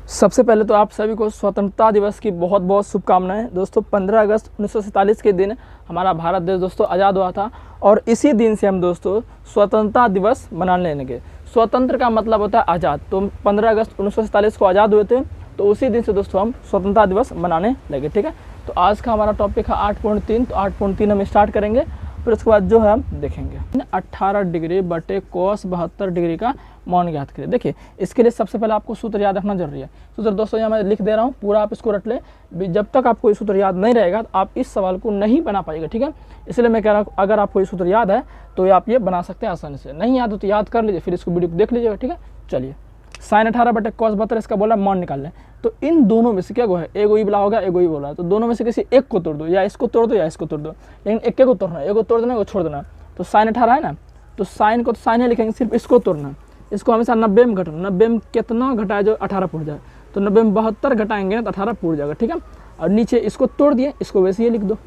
सबसे पहले तो आप सभी को स्वतंत्रता दिवस की बहुत बहुत शुभकामनाएं। दोस्तों 15 अगस्त 1947 के दिन हमारा भारत देश दोस्तों आज़ाद हुआ था और इसी दिन से हम दोस्तों स्वतंत्रता दिवस मनाने लगे। स्वतंत्र का मतलब होता है आज़ाद, तो 15 अगस्त 1947 को आज़ाद हुए थे, तो उसी दिन से दोस्तों हम स्वतंत्रता दिवस मनाने लगे। ठीक है, तो आज का हमारा टॉपिक है 8.3, तो 8.3 हम स्टार्ट करेंगे, फिर उसके बाद जो है हम देखेंगे 18 डिग्री बटे cos 72 डिग्री का मान ज्ञात करें। देखिए इसके लिए सबसे पहले आपको सूत्र याद रखना जरूरी है। सूत्र दोस्तों यहाँ मैं लिख दे रहा हूँ, पूरा आप इसको रट ले। जब तक आपको ये सूत्र याद नहीं रहेगा तो आप इस सवाल को नहीं बना पाएगा। ठीक है, इसलिए मैं कह रहा हूँ अगर आपको ये सूत्र याद है तो आप ये बना सकते हैं आसानी से। नहीं याद हो तो याद कर लीजिए, फिर इसको वीडियो देख लीजिएगा। ठीक है, चलिए sin 18 बटे cos 72 इसका बोला मान निकाल लें। तो इन दोनों में से क्या है, एगो ई बोला होगा एगो ई बोला, तो दोनों में से किसी एक को तोड़ दो, या इसको तोड़ दो या इसको तोड़ दो, लेकिन एक को तोड़ना है, एगो तोड़ देना एगो छोड़ देना। तो sin 18 है ना, तो साइन को तो साइन ही लिखेंगे, सिर्फ इसको तोड़ना। इसको हमेशा 90 में घटाना, 90 में कितना घटाए जो 18 पूर जाए, तो 90 में 72 घटाएंगे तो 18 पूर जाएगा। ठीक है, और नीचे इसको तोड़ दिए, इसको वैसे ही लिख दो।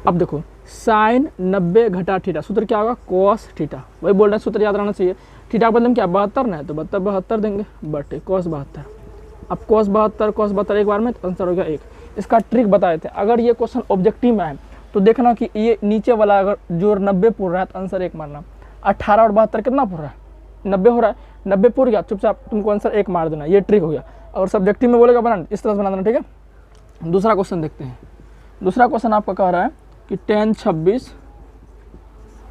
अब देखो साइन 90 घटा थीटा, सूत्र क्या होगा cos थीटा, वही बोल रहे हैं, सूत्र याद रहना चाहिए। थीटा का बदले क्या 72 ना है, तो 72 देंगे बटे cos 72। अब cos 72 एक बार में, तो आंसर हो गया 1। इसका ट्रिक बताए थे, अगर ये क्वेश्चन ऑब्जेक्टिव में है तो देखना कि ये नीचे वाला अगर जोड़ 90 पूर रहा है तो आंसर 1 मारना। 18 और 72 कितना पूर रहा है, 90 हो रहा है, 90 पूर गया, चुपचाप तुमको आंसर 1 मार देना। ये ट्रिक हो गया। और सब्जेक्टिव में बोलेगा बनाना, इस तरह से बना देना। ठीक है, दूसरा क्वेश्चन देखते हैं। दूसरा क्वेश्चन आपका कह रहा है कि tan 26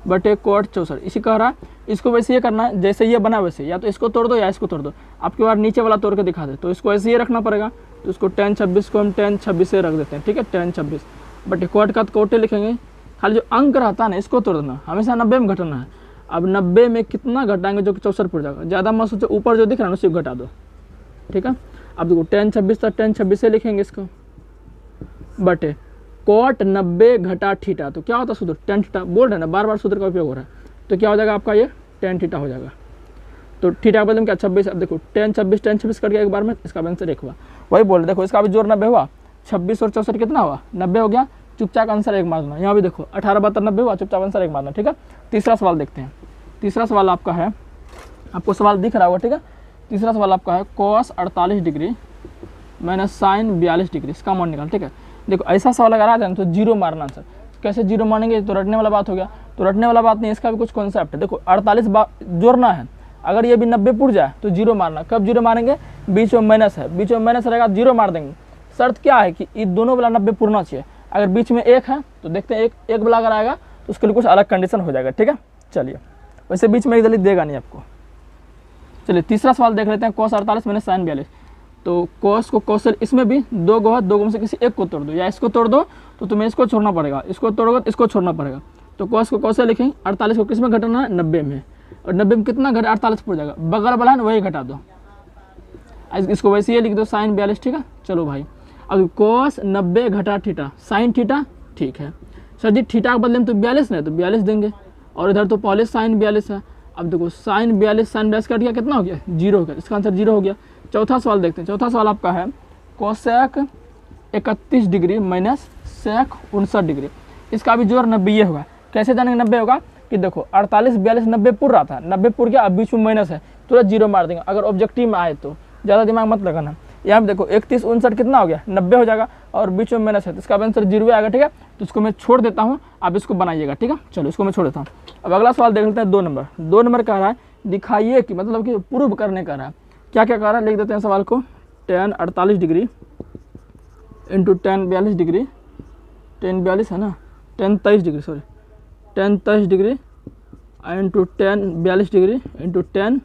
बटे cot 64, इसी कह रहा है। इसको वैसे ये करना है जैसे ये बना वैसे, या तो इसको तोड़ दो या इसको तोड़ दो। आपके बार नीचे वाला तोड़ के दिखा दे, तो इसको ऐसे ही रखना पड़ेगा। तो इसको tan 26 को हम tan 26 से रख देते हैं। ठीक है, tan 26 बटे cot का तो कोटे लिखेंगे, खाली जो अंक रहता है ना इसको तोड़ देना, हमेशा 90 में घटाना है। अब 90 में कितना घटाएंगे जो कि 64 पूर जाएगा, ज़्यादा मत सोचो, ऊपर जो दिख रहा है उसी को घटा दो। ठीक है, अब देखो tan 26 तो tan 26 से लिखेंगे इसको, बटे cot 90 घटा थीटा, तो क्या होता है सूत्र tan थीटा, बोल रहे हैं ना बार बार सूत्र का उपयोग हो रहा है, तो क्या हो जाएगा आपका ये tan थीटा हो जाएगा। तो थीटा का बदले क्या 26। अब देखो tan 26 कट गया एक बार में, इसका आंसर 1 हुआ। वही बोल रहे, देखो इसका भी जोड़ 90 हुआ, 26 और 64 कितना हुआ 90 हो गया, चुपचाप आंसर 1 मारना। यहाँ भी देखो 18 72 90 हुआ, चुपचाप आंसर 1 मारना। ठीक है, तीसरा सवाल देखते हैं। तीसरा सवाल आपका है, आपको सवाल दिख रहा होगा। ठीक है, तीसरा सवाल आपका है cos 48 degree minus sin 42 degree, इसका मान निकाल। ठीक है, देखो ऐसा सवाल अगर आ जाए तो जीरो मारना आंसर। कैसे जीरो मानेंगे, तो रटने वाला बात हो गया। तो रटने वाला बात नहीं, इसका भी कुछ कॉन्सेप्ट है। देखो 48 जोड़ना है, अगर ये भी 90 पुर जाए तो जीरो मारना। कब जीरो मारेंगे, बीच में माइनस है, बीच में माइनस रहेगा जीरो मार देंगे। शर्त क्या है कि ये दोनों वाला 90 पुरना चाहिए। अगर बीच में एक है तो देखते हैं एक वाला अगर आएगा तो उसके लिए कुछ अलग कंडीशन हो जाएगा। ठीक है, चलिए वैसे बीच में एक दलित देगा नहीं आपको। चलिए तीसरा सवाल देख लेते हैं, cos 48 माइनस sin 42। तो cos को cos, इसमें भी दो गो है, दो गो में से किसी एक को तोड़ दो, या इसको तोड़ दो तो तुम्हें इसको छोड़ना पड़ेगा, इसको तोड़ोगे तो इसको छोड़ना पड़ेगा। तो cos को cos से लिखेंगे, 48 को किस में घटाना है 90 में, और 90 में कितना घटा 48 पूर जाएगा, बगल वाला है ना वही घटा दो, इसको वैसे ही लिख दो sin 42। ठीक है, चलो भाई अब cos 90 घटा थीटा sin थीटा। ठीक है सर जी, थीटा के बदले में तो 42 है तो 42 देंगे, और इधर तो पहले sin 42 है। अब देखो sin 42 कट गया, कितना हो गया 0 हो गया, इसका आंसर 0 हो गया। चौथा सवाल देखते हैं। चौथा सवाल आपका है cosec 31 degree minus sec 59 degree, इसका भी जोड़ 90 होगा। कैसे जानेंगे 90 होगा, कि देखो 48 42 90 पुर रहा था, 90 पुर गया, अब बीच में माइनस है, तुरंत जीरो मार देंगे अगर ऑब्जेक्टिव में आए तो। ज़्यादा दिमाग मत लगाना। यहाँ पे देखो 31 59 कितना हो गया 90 हो जाएगा, और बीच में माइनस है तो इसका आंसर 0 आएगा। ठीक है, तो इसको मैं छोड़ देता हूँ, आप इसको बनाइएगा। ठीक है, चलो इसको मैं छोड़ देता हूँ। अब अगला सवाल देख लेते हैं 2 नंबर। 2 नंबर कह रहा है दिखाइए कि, मतलब कि प्रूव करने का रहा है। क्या क्या कह रहा है, लिख देते हैं सवाल को। tan 48 degree into tan 42 degree, tan 42 है ना, tan 23 degree, sorry tan 23 degree into tan 42 degree into tan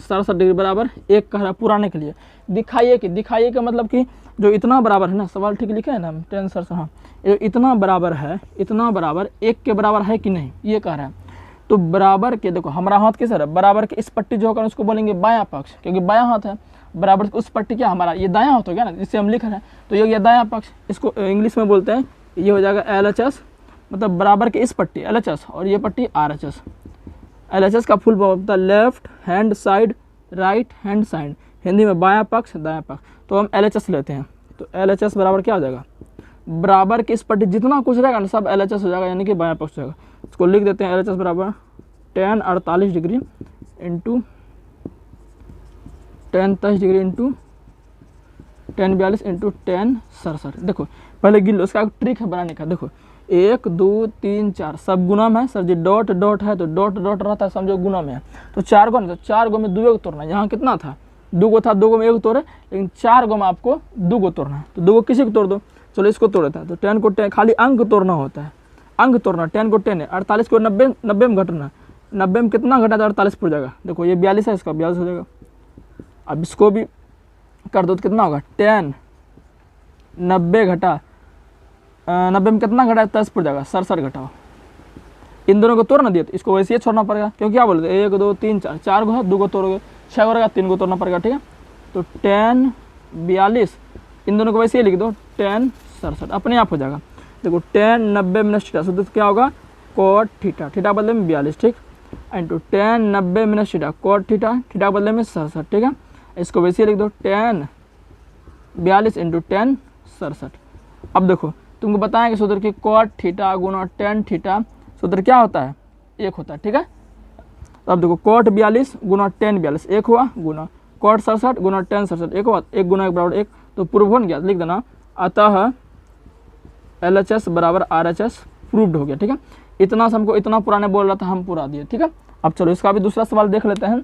67 degree बराबर 1 कह रहा है पुराने के लिए। दिखाइए कि, दिखाइए का मतलब कि जो इतना बराबर है ना, सवाल ठीक लिखा है ना tan 67, हाँ ये इतना बराबर है, इतना बराबर 1 के बराबर है कि नहीं, ये कह रहा है। तो बराबर के देखो हमारा हाथ किस है, बराबर के इस पट्टी जो होगा उसको बोलेंगे बायां पक्ष, क्योंकि बायां हाथ है। बराबर उस पट्टी क्या हमारा ये दायां हाथ हो गया ना, जिससे हम लिख रहे हैं, तो ये दायां पक्ष, इसको इंग्लिश में बोलते हैं, ये हो जाएगा LHS, मतलब बराबर के इस पट्टी LHS और ये पट्टी RHS। LHS का फुल फॉर्म होता है left hand side right hand side, Hindi में बायां पक्ष दायां पक्ष। तो हम LHS लेते हैं, तो LHS बराबर क्या हो जाएगा, बराबर के इस पट्टी जितना कुछ रहेगा ना सब LHS हो जाएगा, यानी कि बायां पक्ष हो जाएगा। इसको लिख देते हैं LHS बराबर tan 48 degree into ten 23 degree into ten 42 into ten 67। देखो पहले गिन लो, इसका एक ट्रिक है बनाने का। देखो 1 2 3 4 सब गुना में है सर जी, डॉट डॉट है तो डॉट डॉट रहता है, समझो गुना में है तो 4 गो ना, तो 4 गो में 2 तोड़ना है। यहाँ कितना था 2 गो था, 2 गो में 1 तोड़े, लेकिन 4 गो में आपको 2 गो तोड़ना है, तो 2 गो किसी को तोड़ दो। चलो इसको तोड़ देता है, तो 10 को 10 खाली अंक तोड़ना होता है, अंक तोड़ना। 10 को 10 है, 48 को 90 में घटना, 90 में कितना घटा तो 48 पर जाएगा। देखो ये 42 है, इसका 42 हो जाएगा। अब इसको भी कर दो तो कितना होगा 10 90 घटा 90 में कितना घटा 10 पर जाएगा 67 घटाओ। इन दोनों को तोड़ ना दिया तो इसको वैसे ही छोड़ना पड़ेगा, क्योंकि क्या बोलते हैं 1 2 3 4, 4 गो है 2 गो तोड़ोगे 6 हो रहेगा, 3 गो तोड़ना पड़ेगा। ठीक है, तो 10 42 इन दोनों को वैसे ही लिख दो 10 67 अपने आप हो जाएगा। देखो 10 90 मिनट थीटा, तो क्या होगा कोट थीटा, थीटा बदले में 42 ठीक, into 10 90 minute theta cot theta, theta बदले में 67। ठीक है, इसको वैसे ही लिख दो 10 42 इंटू 10 67। अब देखो तुमको बताएं कि सूत्र की कोट थीटा गुना टेन थीटा सूत्र क्या होता है 1 होता है। ठीक है, तो अब देखो कोट 42 गुना टेन 42 1 हुआ, गुना कोट 67 गुना टेन 67 1 हुआ, 1 गुना 1 बराबर 1, तो प्रूव हो गया, लिख देना। अतः LHS बराबर RHS प्रूव्ड हो गया। ठीक है, इतना से हमको इतना पुराने बोल रहा था, हम पूरा दिए। ठीक है, अब चलो इसका भी दूसरा सवाल देख लेते हैं।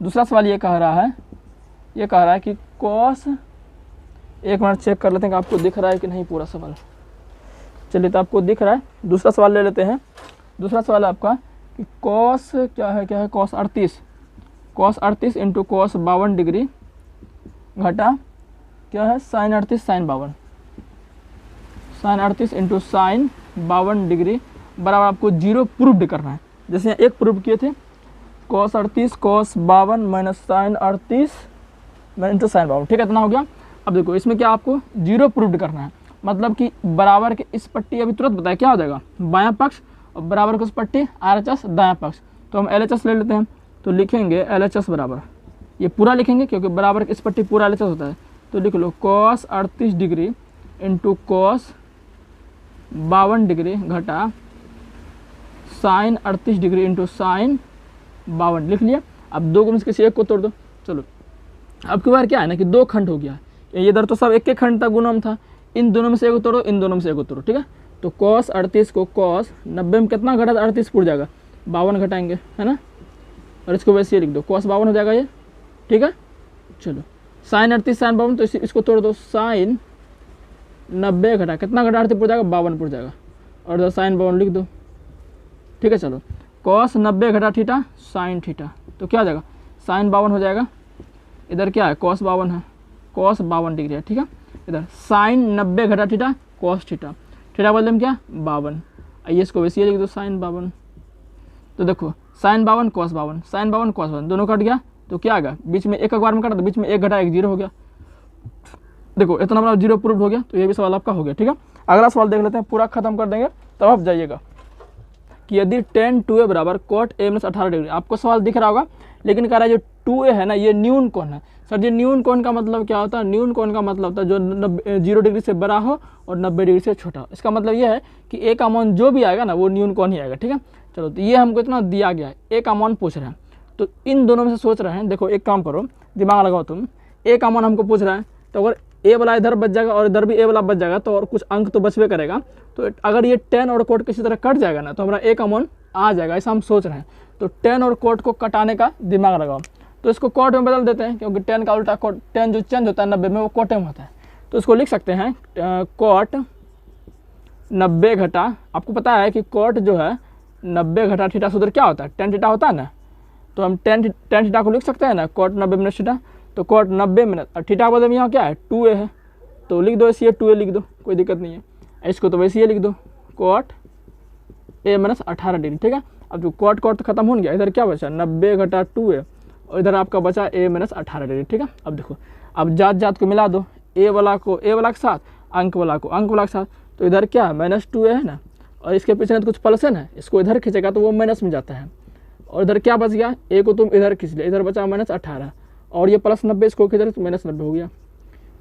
दूसरा सवाल ये कह रहा है कि कॉस, एक मिनट चेक कर लेते हैं कि आपको दिख रहा है कि नहीं पूरा सवाल। चलिए तो आपको दिख रहा है, दूसरा सवाल ले लेते हैं। दूसरा सवाल है आपका कि कॉस क्या है कॉस 38 इंटू कॉस 52 डिग्री घटा क्या है sine 38 sine 52, sine 38 into sine 52 degree बराबर आपको 0 प्रूव्ड करना है। जैसे यहाँ 1 प्रूव किए थे cos 38 cos 52 minus sine 38 into sine 52। ठीक है, इतना हो गया। अब देखो इसमें क्या आपको 0 प्रूव्ड करना है, मतलब कि बराबर के इस पट्टी अभी तुरंत बताया क्या हो जाएगा बायां पक्ष, और बराबर के उस पट्टी RHS दायां पक्ष। तो हम LHS ले लेते हैं, तो लिखेंगे LHS बराबर, ये पूरा लिखेंगे क्योंकि बराबर के इस पट्टी पूरा LHS होता है, तो लिख लो cos 38 degree into cos 52 degree घटा साइन 38 डिग्री इंटू साइन 52 लिख लिया। अब 2 में से किसी एक को तोड़ दो। चलो अब की बार क्या है ना कि 2 खंड हो गया, ये इधर तो सब एक एक खंड था गुणम था, इन दोनों में से एक तोड़ो, इन दोनों में से एक तोड़ो। ठीक है, तो कॉस 38 को कॉस 90 में कितना घटा 38 पूर जाएगा 52 घटाएंगे है ना, और इसको वैसे ही लिख दो कॉस 52 हो जाएगा ये। ठीक है, चलो साइन 38 साइन 52, तो इसको तोड़ दो, साइन 90 घटा कितना घटा 38 पूर जाएगा 52 पूर जाएगा, और इधर साइन 52 लिख दो। ठीक है, चलो कॉस 90 घटा थीटा साइन थीटा, तो क्या हो जाएगा साइन 52 हो जाएगा। इधर क्या है कॉस 52 है, कॉस 52 डिग्री है। ठीक है, इधर साइन 90 घटा थीटा कॉस थीटा, थीटा बदले में क्या 52, आइए इसको वैसे ही लिख दो साइन 52। तो देखो साइन 52 कॉस 52 साइन 52 कॉस 52 दोनों कट गया, तो क्या आ गया बीच में एक बार में कटा, तो बीच में 1 घटा 1 0 हो गया। देखो इतना बड़ा 0 प्रूव हो गया, तो ये भी सवाल आपका हो गया। ठीक है, अगला सवाल देख लेते हैं, पूरा खत्म कर देंगे तब आप जाइएगा कि यदि tan 2a बराबर कोट a माइनस 18 डिग्री, आपको सवाल दिख रहा होगा, लेकिन कह रहा है जो 2a है ना ये न्यून कोण है। सर जी न्यून कोण का मतलब क्या होता है, न्यून कोण का मतलब होता है जो 0 डिग्री से बड़ा हो और 90 डिग्री से छोटा हो। इसका मतलब ये है कि a का मान जो भी आएगा ना वो न्यून कोण ही आएगा। ठीक है, चलो तो ये हमको इतना दिया गया है, a का मान पूछ रहे हैं, तो इन दोनों में से सोच रहे हैं। देखो एक काम करो, दिमाग लगाओ तुम, a का मान हमको पूछ रहा है, तो अगर ए वाला इधर बच जाएगा और इधर भी ए वाला बच जाएगा, तो और कुछ अंक तो बचवे करेगा। तो अगर ये 10 और कोट किसी तरह कट जाएगा ना, तो हमारा ए का मान आ जाएगा, ऐसा हम सोच रहे हैं। तो 10 और कोट को कटाने का दिमाग लगाओ, तो इसको कोट में बदल देते हैं, क्योंकि 10 का उल्टा कोट 10 जो चेंज होता है 90 में वो कोट में होता है। तो इसको लिख सकते हैं कोट 90 घटा, आपको पता है कि कोट जो है 90 घटा थीटा सूत्र क्या होता है, टेन थीटा होता है ना, तो हम टेन थीटा को लिख सकते हैं ना कोट 90 मिनट थीटा, तो कोट 90 मिनट, और थीटा बदले में यहाँ क्या है 2a है, तो लिख दो इसे 2a लिख दो, कोई दिक्कत नहीं है। इसको तो वैसे ही लिख दो कोट a माइनस 18 डिग्री। ठीक है, अब जो कोट कोट खत्म हो गया, इधर क्या बचा 90 घटा 2a, और इधर आपका बचा a माइनस 18 डिग्री। ठीक है, अब देखो अब जात जात को मिला दो, a वाला को a वाला के साथ, अंक वाला को अंक वाला के साथ, तो इधर क्या माइनस 2a है ना, और इसके पीछे तो कुछ प्लस है ना, इसको इधर खींचेगा तो वो माइनस में जाता है, और इधर क्या बच गया a को तुम इधर खींच लिया, इधर बचा माइनस 18, और ये प्लस 90 इसको किधर तो माइनस 90 हो गया,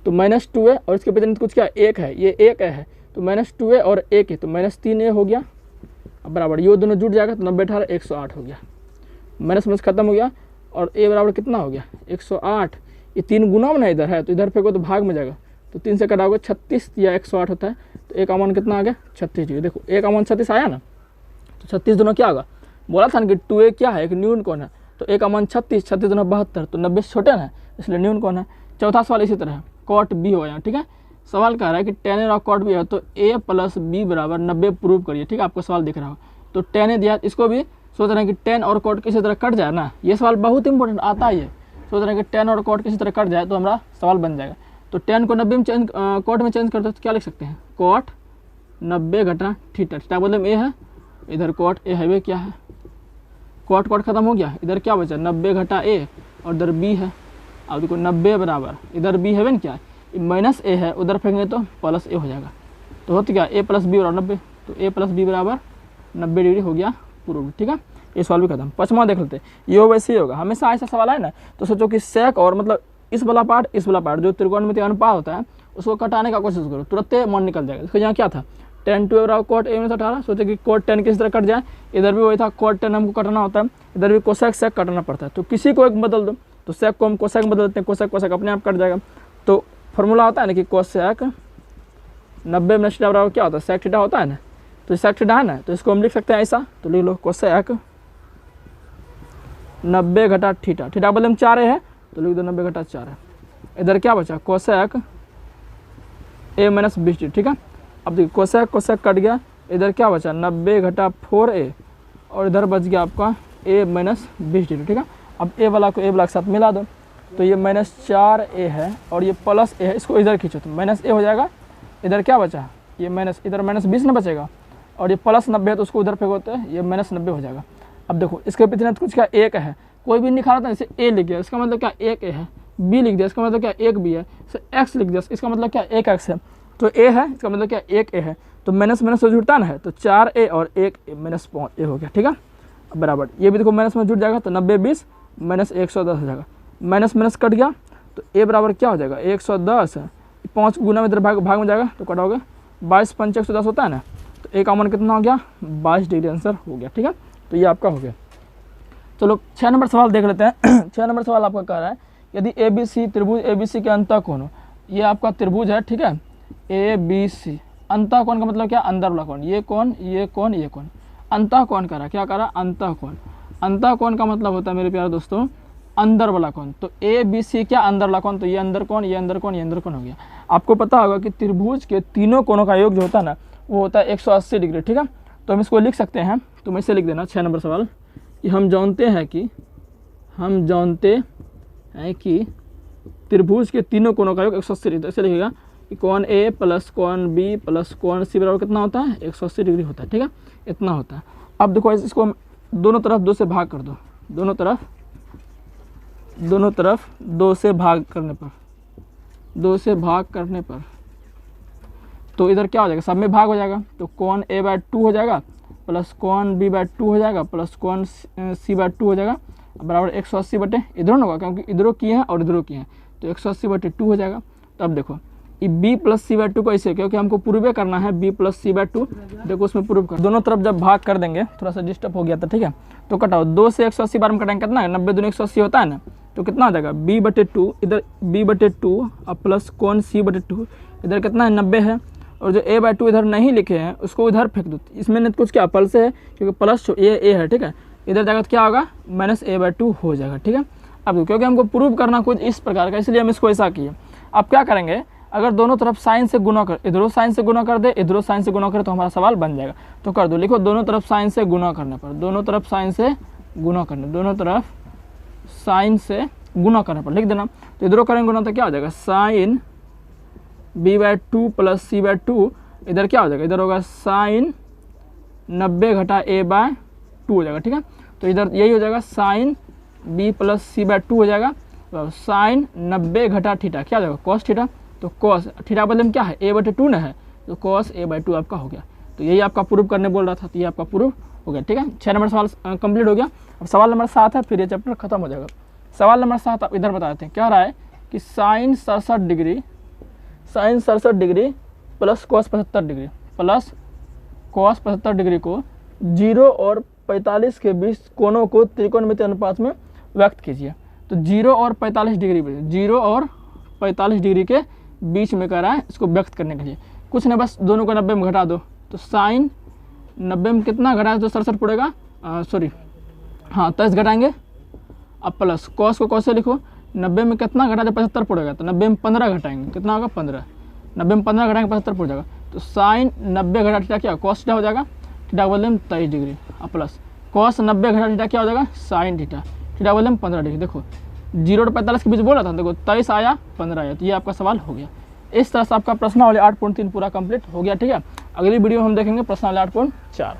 तो माइनस 2a, और इसके पीछे कुछ क्या 1 है, ये 1 है, तो माइनस 2a और 1 है, तो माइनस 3a हो गया। अब बराबर ये दोनों जुड़ जाएगा, तो 90 18 108 हो गया, माइनस माइनस खत्म हो गया, और a बराबर कितना हो गया 108, ये 3 गुना में ना इधर है, तो इधर फेंको तो भाग में जाएगा, तो 3 से कटाओगे 36 या 108 होता है, तो एक अमान कितना आ गया 36 डिग्री। देखो एक अमान 36 आया ना, तो 36 दोनों क्या होगा, बोला था ना कि 2a क्या है, एक न्यून कौन है, तो एक अमान 36, 36 दोनों 72, तो 90 से छोटे ना, इसलिए न्यून कौन है। चौथा सवाल इसी तरह है, कॉट बी होगा यहाँ, ठीक है। सवाल कह रहा है कि tan a और कॉट बी है, तो a प्लस बी बराबर 90 प्रूव करिए, ठीक है। आपको सवाल दिख रहा हो, तो tan a दिया, इसको भी सोच रहे हैं कि tan और कॉट किसी तरह कट जाए ना, ये सवाल बहुत इंपॉर्टेंट आता है, ये सोच रहे हैं कि tan और कॉट किसी तरह कट जाए तो हमारा सवाल बन जाएगा। तो tan को 90 में चेंज, कॉट में चेंज करते हो तो क्या लिख सकते हैं, कॉट 90 घटा थीटा, थीटा बदले में a है, इधर कॉट a है, वे क्या है, कॉट कॉट खत्म हो गया, इधर क्या बचा 90 घटा a और इधर b है। अब देखो 90 बराबर इधर b है वे क्या, माइनस a है, उधर फेंकेंगे तो प्लस a हो जाएगा, तो होता क्या a प्लस बी बराबर 90, तो a प्लस बी बराबर 90 डिग्री हो गया प्रूव, ठीक है। ये सवाल भी खत्म। 5वां देख लेते हैं, ये वैसे ही होगा, हमेशा ऐसा सवाल है ना, तो सोचो कि सेक और मतलब इस वाला पार्ट जो त्रिकोणमितीय अनुपात होता है उसको कटाने का कोशिश करो, तुरंत मन निकल जाएगा। देखो यहाँ क्या था, tan 2 बराबर कॉट a - 18, सोचे कि कॉट tan किस तरह कट जाए, इधर भी वही था, कॉट tan हमको कटना होता है, इधर भी कोसेक सेक कटना पड़ता है, तो किसी को एक बदल दो, तो सेक को हम कोसेक में बदल देते हैं, कोसेक कोसेक अपने आप कट जाएगा। तो फॉर्मूला होता है ना कि कोसेक 90 - थीटा बराबर क्या होता है, सेक थीटा होता है ना, तो सेक थीटा है ना, तो इसको हम लिख सकते हैं ऐसा, तो लिख लो कोसेक 90 घटा थीटा, थीटा बदले में 4a है, तो लिख दो 90 घटा 4 है। इधर क्या बचा, कोसेक a - 20 डिग्री, ठीक है। अब देखिए कोसेक कोसेक कट गया, इधर क्या बचा 90 घटा 4a और इधर बच गया आपका a - 20 डिग्री, ठीक है। अब a वाला को a वाला के साथ मिला दो, तो ये -4a है और ये प्लस a है, इसको इधर खींचो तो -a हो जाएगा। इधर क्या बचा, ये माइनस, इधर -20 ना बचेगा और ये प्लस 90 है, तो उसको उधर फेंकोते हैं, ये -90 हो जाएगा। अब देखो इसके पीछे कुछ क्या एक है, कोई भी नहीं खा रहा था, जैसे a लिख गया इसका मतलब क्या एक a है, b लिख दिया इसका मतलब क्या एक b है, x लिख दिया इसका मतलब क्या एक x है, तो a है इसका मतलब क्या एक a है, तो माइनस माइनस से जुड़ता ना है, तो 4a और 1 -5a हो गया, ठीक है। बराबर ये भी देखो माइनस में जुड़ जाएगा, तो 90 20 -110 हो जाएगा, माइनस माइनस कट गया, तो a बराबर क्या हो जाएगा 110, 5 गुना में इधर भाग में जाएगा, तो कटाओगे 22 × 5 110 होता है ना, तो एक अमन कितना हो गया 22 डिग्री आंसर हो गया, ठीक है। तो ये आपका हो गया। चलो 6 नंबर सवाल देख लेते हैं। 6 नंबर सवाल आपका कह रहा है, यदि ABC त्रिभुज ABC के अंतःकोण हो, ये आपका त्रिभुज है, ठीक है, ABC, अंतःकोण का मतलब क्या, अंदर वाला कोण, ये कोण ये कोण ये कोण, अंतःकोण कह रहा है, क्या कह रहा है अंतःकोण, अंतःकोण का मतलब होता है मेरे प्यारे दोस्तों अंदर वाला कोण, तो ABC क्या अंदर वाला कोण, तो ये अंदर कोण ये अंदर कोण ये अंदर कोण हो गया। आपको पता होगा कि त्रिभुज के तीनों कोणों का योग जो होता है ना वो होता है 180 डिग्री, ठीक है। तो हम इसको लिख सकते हैं, तो मैं इसे लिख देना 6 नंबर सवाल कि हम जानते हैं कि त्रिभुज के तीनों कोणों का योग 180 डिग्री, तो ऐसे लिखेगा कि कोण A प्लस कोण B प्लस कोण C बराबर कितना होता है 180 डिग्री होता है, ठीक है, इतना होता है। अब देखो इसको दोनों तरफ 2 से भाग कर दो, दोनों तरफ 2 से भाग करने पर तो इधर क्या हो जाएगा, सब में भाग हो जाएगा, तो कोण A/2 हो जाएगा प्लस कोण B/2 हो जाएगा प्लस कोण C/2 हो जाएगा बराबर 180 बटे इधरों होगा, क्योंकि इधरों की है और इधरों की है, तो 180 बटे 2 हो जाएगा। तो अब देखो ये B प्लस C/2 को ऐसे, क्योंकि हमको प्रूव करना है B प्लस C/2, देखो उसमें प्रूव कर, दोनों तरफ जब भाग कर देंगे, थोड़ा सा डिस्टर्ब हो गया था, ठीक है। तो कटाओ 2 से 180 बार में कटाएंगे कितना है 90 दूनी 180 होता है ना, तो कितना हो जाएगा B/2, इधर B/2 और प्लस कोण C/2, इधर कितना है 90 है, और जो A/2 इधर नहीं लिखे हैं उसको इधर फेंक दो, इसमें नहीं कुछ क्या प्लस है, क्योंकि प्लस ये A है, ठीक है, इधर जाएगा तो क्या होगा -A/2 हो जाएगा, ठीक है। अब क्योंकि हमको प्रूव करना कुछ इस प्रकार का, इसलिए हम इसको ऐसा किए। अब क्या करेंगे, अगर दोनों तरफ साइन से गुना कर, इधरों साइन से गुना कर दे इधरों साइन से गुना करे, तो हमारा सवाल बन जाएगा। तो कर दो, लिखो दोनों तरफ साइन से गुना करने पर, दोनों तरफ साइन से गुना करने, दोनों तरफ साइन से गुना करने पर लिख देना। तो इधरों करेंगे गुना तो क्या हो जाएगा साइन B/2 प्लस C/2, इधर क्या हो जाएगा, इधर होगा साइन 90 घटा A/2 हो जाएगा, ठीक है। तो इधर यही हो जाएगा साइन B प्लस C/2 हो जाएगा, तो साइन 90 घटा थीटा क्या हो जाएगा कॉस थीटा, तो कॉस थीटा बदले में क्या है A/2 ना है, तो कॉस A/2 आपका हो गया। तो यही आपका प्रूफ करने बोल रहा था, तो ये आपका प्रूफ हो गया, ठीक है। 6 नंबर सवाल कंप्लीट हो गया। अब सवाल नंबर 7 है, फिर ये चैप्टर खत्म हो जाएगा। सवाल नंबर 7 आप इधर बता देते हैं, क्या रहा है कि sine 67 degree plus cos 75 degree plus cos 75 degree को 0 और 45 के बीच कोणों को त्रिकोणमितीय अनुपात में व्यक्त कीजिए। तो 0 और 45 डिग्री पे, 0 और 45 डिग्री के बीच में कह रहा है इसको व्यक्त करने के लिए। कुछ नहीं, बस दोनों को 90 में घटा दो, तो साइन 90 में कितना घटाए तो 67 पड़ेगा, सॉरी हाँ 23 घटाएंगे, अब प्लस कॉस को कॉस से लिखो, 90 में कितना घटा दे 75 पड़ेगा, तो 90 में 15 घटाएंगे, कितना होगा 15, 90 में 15 घटाएंगे 75 पड़ जाएगा। तो साइन 90 घटा थीटा क्या कॉस थीटा हो जाएगा, थीटा बदले में 23 डिग्री, अब प्लस कॉस 90 घटा थीटा क्या हो जाएगा साइन थीटा, थीटा बदले में 15 डिग्री। देखो 0 और 45 के बीच बोला था, देखो 23 आया 15 आया, तो ये आपका सवाल हो गया। इस तरह से आपका प्रश्नावली 8.3 पूरा कंप्लीट हो गया। ठीक है, अगली वीडियो में हम देखेंगे प्रश्नावली 8.4।